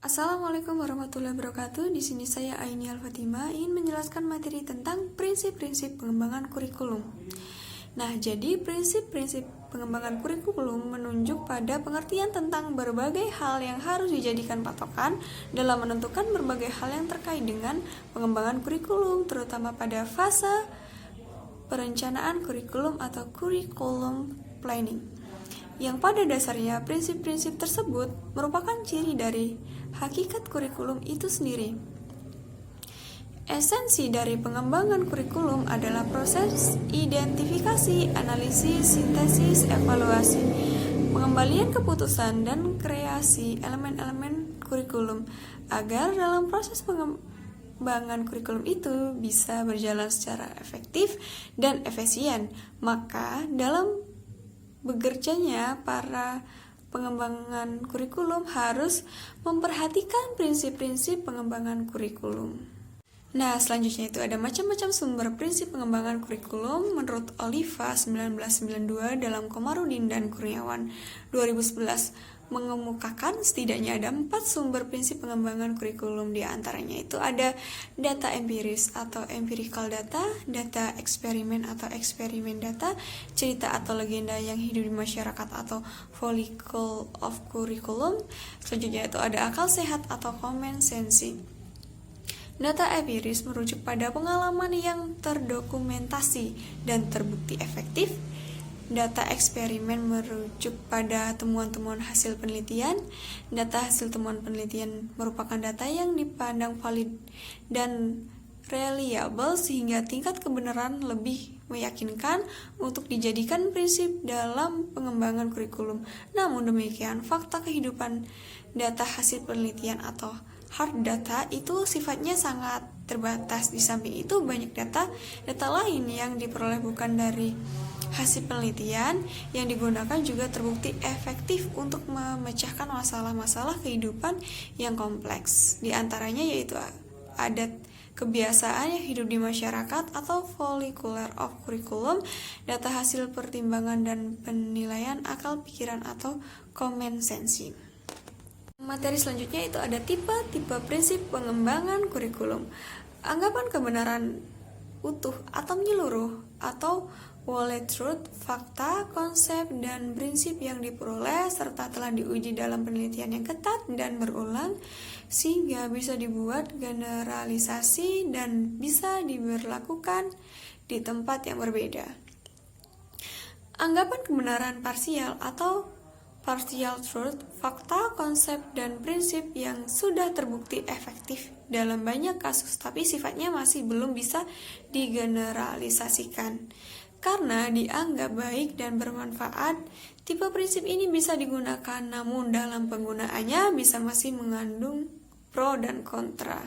Assalamualaikum warahmatullahi wabarakatuh. Di sini saya Aini Al-Fatima ingin menjelaskan materi tentang prinsip-prinsip pengembangan kurikulum. Nah, jadi prinsip-prinsip pengembangan kurikulum menunjuk pada pengertian tentang berbagai hal yang harus dijadikan patokan dalam menentukan berbagai hal yang terkait dengan pengembangan kurikulum, terutama pada fase perencanaan kurikulum atau curriculum planning. Yang pada dasarnya prinsip-prinsip tersebut merupakan ciri dari hakikat kurikulum itu sendiri. Esensi dari pengembangan kurikulum adalah proses identifikasi, analisis, sintesis, evaluasi, pengembalian keputusan, dan kreasi elemen-elemen kurikulum agar dalam proses pengembangan kurikulum itu bisa berjalan secara efektif dan efisien. Maka dalam bekerjanya para pengembangan kurikulum harus memperhatikan prinsip-prinsip pengembangan kurikulum. Nah, selanjutnya itu ada macam-macam sumber prinsip pengembangan kurikulum menurut Oliva 1992 dalam Komarudin dan Kurniawan 2011 mengemukakan setidaknya ada 4 sumber prinsip pengembangan kurikulum. Di antaranya itu ada data empiris atau empirical data, data eksperimen atau eksperimen data, cerita atau legenda yang hidup di masyarakat atau follicle of curriculum. Selanjutnya itu ada akal sehat atau common sense. Data empiris merujuk pada pengalaman yang terdokumentasi dan terbukti efektif. Data eksperimen merujuk pada temuan-temuan hasil penelitian. Data hasil temuan penelitian merupakan data yang dipandang valid dan reliable sehingga tingkat kebenaran lebih meyakinkan untuk dijadikan prinsip dalam pengembangan kurikulum. Namun demikian, fakta kehidupan data hasil penelitian atau hard data itu sifatnya sangat terbatas. Di samping itu banyak data lain yang diperoleh bukan dari hasil penelitian yang digunakan juga terbukti efektif untuk memecahkan masalah-masalah kehidupan yang kompleks. Di antaranya yaitu adat kebiasaan yang hidup di masyarakat atau follicular of curriculum, data hasil pertimbangan dan penilaian akal pikiran atau common sense. Materi selanjutnya itu ada tipe-tipe prinsip pengembangan kurikulum. Anggapan kebenaran utuh atau menyeluruh atau whole truth, fakta, konsep, dan prinsip yang diperoleh serta telah diuji dalam penelitian yang ketat dan berulang sehingga bisa dibuat generalisasi dan bisa diberlakukan di tempat yang berbeda. Anggapan kebenaran parsial atau partial truth, fakta, konsep, dan prinsip yang sudah terbukti efektif dalam banyak kasus tapi sifatnya masih belum bisa digeneralisasikan. Karena dianggap baik dan bermanfaat, tipe prinsip ini bisa digunakan namun dalam penggunaannya bisa masih mengandung pro dan kontra.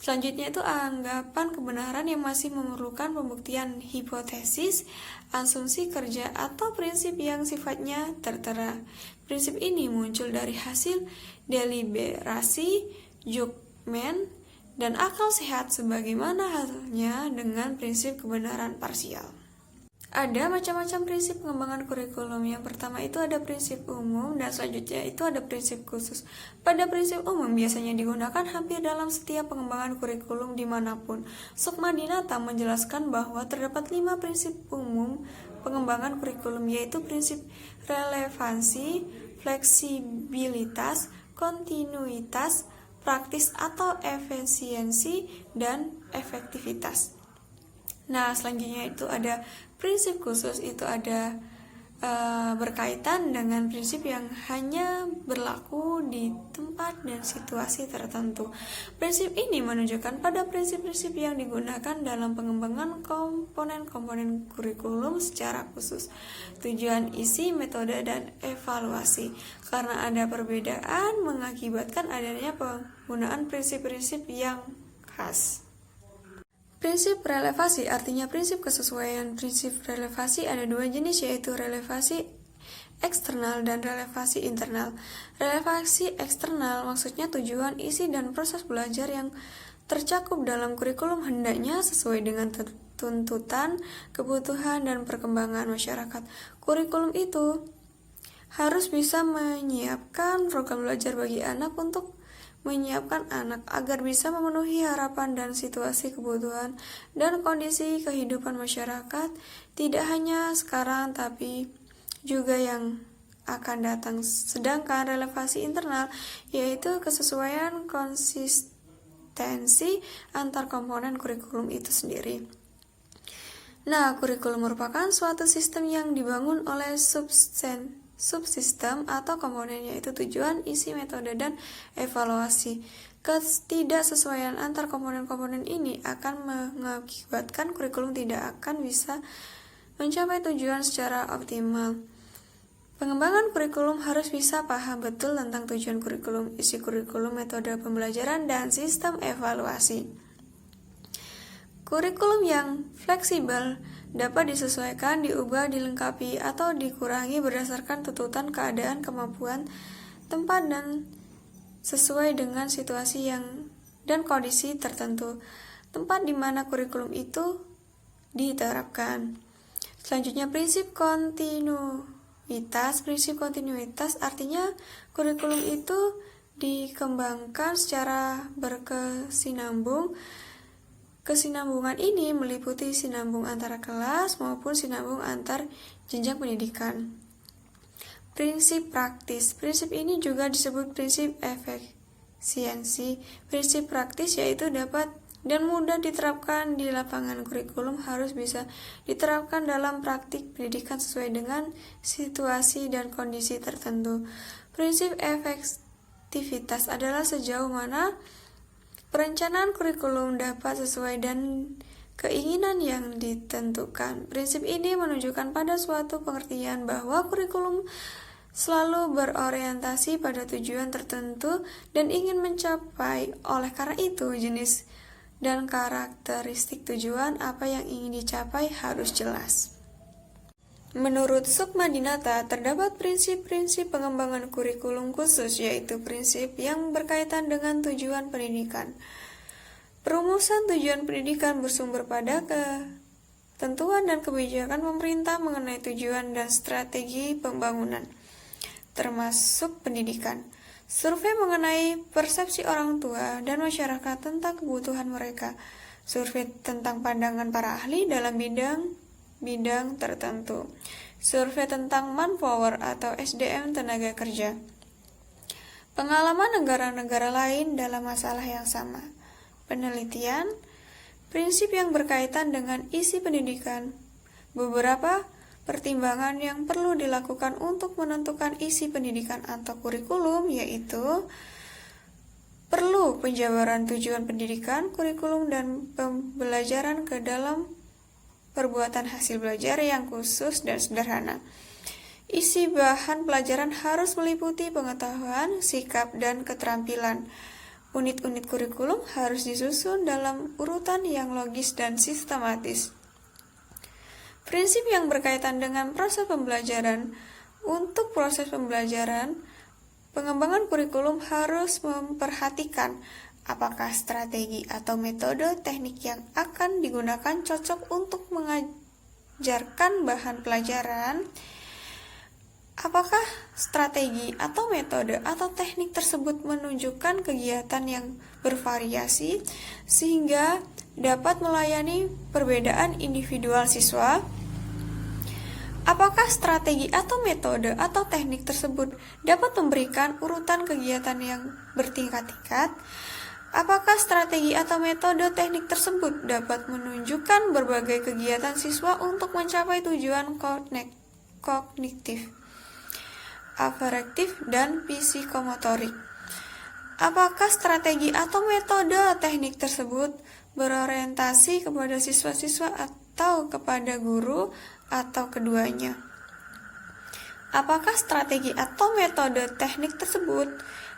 Selanjutnya itu anggapan kebenaran yang masih memerlukan pembuktian hipotesis, asumsi kerja atau prinsip yang sifatnya tertera. Prinsip ini muncul dari hasil deliberasi, judgment, dan akal sehat sebagaimana halnya dengan prinsip kebenaran parsial. Ada macam-macam prinsip pengembangan kurikulum. Yang pertama itu ada prinsip umum dan selanjutnya itu ada prinsip khusus. Pada prinsip umum biasanya digunakan hampir dalam setiap pengembangan kurikulum dimanapun. Sukmadinata menjelaskan bahwa terdapat 5 prinsip umum pengembangan kurikulum, yaitu prinsip relevansi, fleksibilitas, kontinuitas, praktis atau efisiensi, dan efektivitas. Nah, selanjutnya itu ada prinsip khusus, itu ada berkaitan dengan prinsip yang hanya berlaku di tempat dan situasi tertentu. Prinsip ini menunjukkan pada prinsip-prinsip yang digunakan dalam pengembangan komponen-komponen kurikulum secara khusus, tujuan, isi, metode, dan evaluasi. Karena ada perbedaan mengakibatkan adanya penggunaan prinsip-prinsip yang khas. Prinsip relevasi artinya prinsip kesesuaian. Prinsip relevasi ada 2 jenis, yaitu relevasi eksternal dan relevasi internal. Relevasi eksternal maksudnya tujuan, isi, dan proses belajar yang tercakup dalam kurikulum hendaknya sesuai dengan tuntutan, kebutuhan, dan perkembangan masyarakat. Kurikulum itu harus bisa menyiapkan program belajar bagi anak untuk menyiapkan anak agar bisa memenuhi harapan dan situasi kebutuhan dan kondisi kehidupan masyarakat, tidak hanya sekarang tapi juga yang akan datang. Sedangkan relevansi internal yaitu kesesuaian konsistensi antar komponen kurikulum itu sendiri. Nah, kurikulum merupakan suatu sistem yang dibangun oleh subsistem atau komponen, yaitu tujuan, isi, metode, dan evaluasi. Ketidaksesuaian antar komponen-komponen ini akan mengakibatkan kurikulum tidak akan bisa mencapai tujuan secara optimal. Pengembangan kurikulum harus bisa paham betul tentang tujuan kurikulum, isi kurikulum, metode pembelajaran, dan sistem evaluasi. Kurikulum yang fleksibel dapat disesuaikan, diubah, dilengkapi, atau dikurangi berdasarkan tuntutan keadaan, kemampuan, tempat, dan sesuai dengan situasi dan kondisi tertentu, tempat di mana kurikulum itu diterapkan. Selanjutnya, prinsip kontinuitas. Prinsip kontinuitas artinya kurikulum itu dikembangkan secara berkesinambung. Kesinambungan ini meliputi sinambung antara kelas maupun sinambung antar jenjang pendidikan. Prinsip praktis. Prinsip ini juga disebut prinsip efisiensi. Prinsip praktis yaitu dapat dan mudah diterapkan di lapangan. Kurikulum harus bisa diterapkan dalam praktik pendidikan sesuai dengan situasi dan kondisi tertentu. Prinsip efektivitas adalah sejauh mana perencanaan kurikulum dapat sesuai dan keinginan yang ditentukan. Prinsip ini menunjukkan pada suatu pengertian bahwa kurikulum selalu berorientasi pada tujuan tertentu dan ingin mencapai. Oleh karena itu, jenis dan karakteristik tujuan apa yang ingin dicapai harus jelas. Menurut Sukma Dinata, terdapat prinsip-prinsip pengembangan kurikulum khusus, yaitu prinsip yang berkaitan dengan tujuan pendidikan. Perumusan tujuan pendidikan bersumber pada ketentuan dan kebijakan pemerintah mengenai tujuan dan strategi pembangunan, termasuk pendidikan. Survei mengenai persepsi orang tua dan masyarakat tentang kebutuhan mereka. Survei tentang pandangan para ahli dalam bidang tertentu. Survei tentang manpower atau SDM tenaga kerja. Pengalaman negara-negara lain dalam masalah yang sama. Penelitian, prinsip yang berkaitan dengan isi pendidikan. Beberapa pertimbangan yang perlu dilakukan untuk menentukan isi pendidikan atau kurikulum yaitu perlu penjabaran tujuan pendidikan, kurikulum, dan pembelajaran ke dalam perbuatan hasil belajar yang khusus dan sederhana. Isi bahan pelajaran harus meliputi pengetahuan, sikap, dan keterampilan. Unit-unit kurikulum harus disusun dalam urutan yang logis dan sistematis. Prinsip yang berkaitan dengan proses pembelajaran. Untuk proses pembelajaran, pengembangan kurikulum harus memperhatikan apakah strategi atau metode teknik yang akan digunakan cocok untuk mengajarkan bahan pelajaran. Apakah strategi atau metode atau teknik tersebut menunjukkan kegiatan yang bervariasi sehingga dapat melayani perbedaan individual siswa? Apakah strategi atau metode atau teknik tersebut dapat memberikan urutan kegiatan yang bertingkat-tingkat? Apakah strategi atau metode teknik tersebut dapat menunjukkan berbagai kegiatan siswa untuk mencapai tujuan kognitif, afektif, dan psikomotorik? Apakah strategi atau metode teknik tersebut berorientasi kepada siswa-siswa atau kepada guru atau keduanya? Apakah strategi atau metode teknik tersebut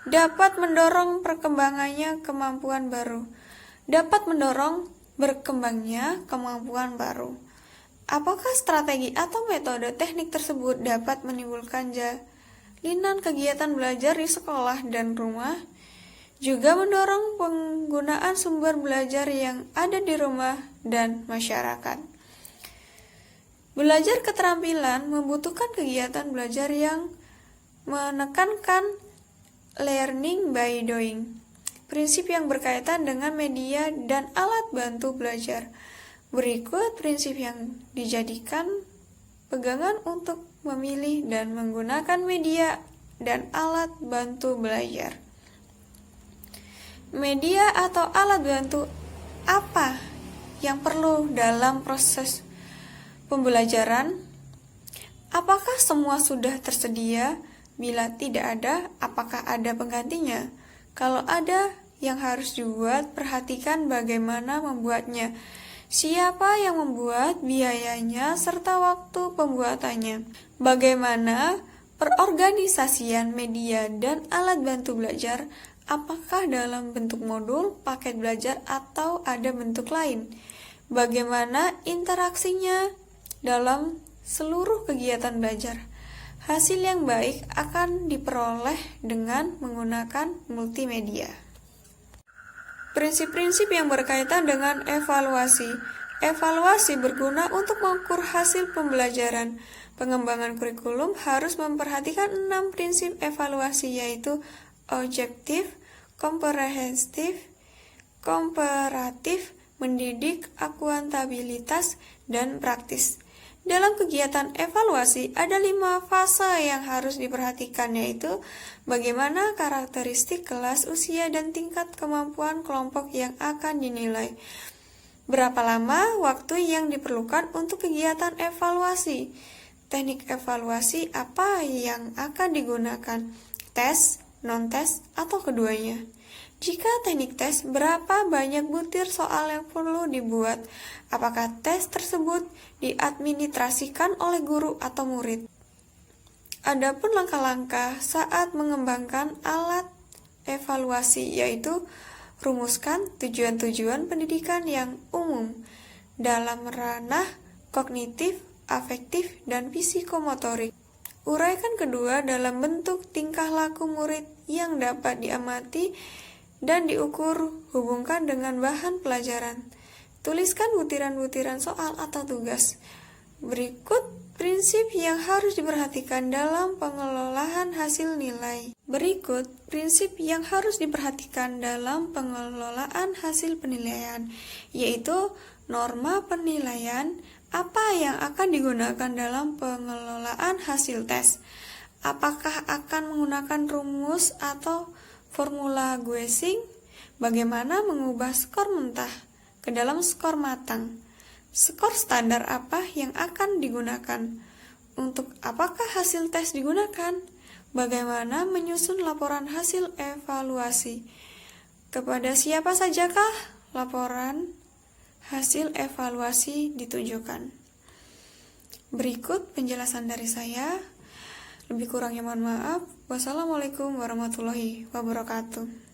dapat mendorong perkembangannya kemampuan baru? Dapat mendorong berkembangnya kemampuan baru. Apakah strategi atau metode teknik tersebut dapat menimbulkan jalinan kegiatan belajar di sekolah dan rumah? Juga mendorong penggunaan sumber belajar yang ada di rumah dan masyarakat. Belajar keterampilan membutuhkan kegiatan belajar yang menekankan learning by doing, prinsip yang berkaitan dengan media dan alat bantu belajar. Berikut prinsip yang dijadikan pegangan untuk memilih dan menggunakan media dan alat bantu belajar. Media atau alat bantu apa yang perlu dalam proses pembelajaran? Apakah semua sudah tersedia? Bila tidak ada, apakah ada penggantinya? Kalau ada yang harus dibuat, perhatikan bagaimana membuatnya, siapa yang membuat, biayanya, serta waktu pembuatannya. Bagaimana perorganisasian media dan alat bantu belajar, apakah dalam bentuk modul, paket belajar, atau ada bentuk lain? Bagaimana interaksinya dalam seluruh kegiatan belajar? Hasil yang baik akan diperoleh dengan menggunakan multimedia. Prinsip-prinsip yang berkaitan dengan evaluasi. Evaluasi berguna untuk mengukur hasil pembelajaran. Pengembangan kurikulum harus memperhatikan 6 prinsip evaluasi, yaitu objektif, komprehensif, komparatif, mendidik, akuntabilitas, dan praktis. Dalam kegiatan evaluasi, ada 5 fase yang harus diperhatikan, yaitu bagaimana karakteristik kelas, usia, dan tingkat kemampuan kelompok yang akan dinilai. Berapa lama waktu yang diperlukan untuk kegiatan evaluasi? Teknik evaluasi apa yang akan digunakan? Tes, non-tes, atau keduanya? Jika teknik tes, berapa banyak butir soal yang perlu dibuat? Apakah tes tersebut diadministrasikan oleh guru atau murid? Adapun langkah-langkah saat mengembangkan alat evaluasi, yaitu rumuskan tujuan-tujuan pendidikan yang umum dalam ranah kognitif, afektif, dan psikomotorik. Uraikan kedua dalam bentuk tingkah laku murid yang dapat diamati dan diukur, hubungkan dengan bahan pelajaran. Tuliskan butiran-butiran soal atau tugas. Berikut prinsip yang harus diperhatikan dalam pengelolaan hasil nilai. Berikut prinsip yang harus diperhatikan dalam pengelolaan hasil penilaian, yaitu norma penilaian. Apa yang akan digunakan dalam pengelolaan hasil tes? Apakah akan menggunakan rumus atau formula Guessing? Bagaimana mengubah skor mentah ke dalam skor matang? Skor standar apa yang akan digunakan? Untuk apakah hasil tes digunakan? Bagaimana menyusun laporan hasil evaluasi? Kepada siapa sajakah laporan hasil evaluasi ditujukan? Berikut penjelasan dari saya. Lebih kurangnya mohon maaf. Wassalamualaikum warahmatullahi wabarakatuh.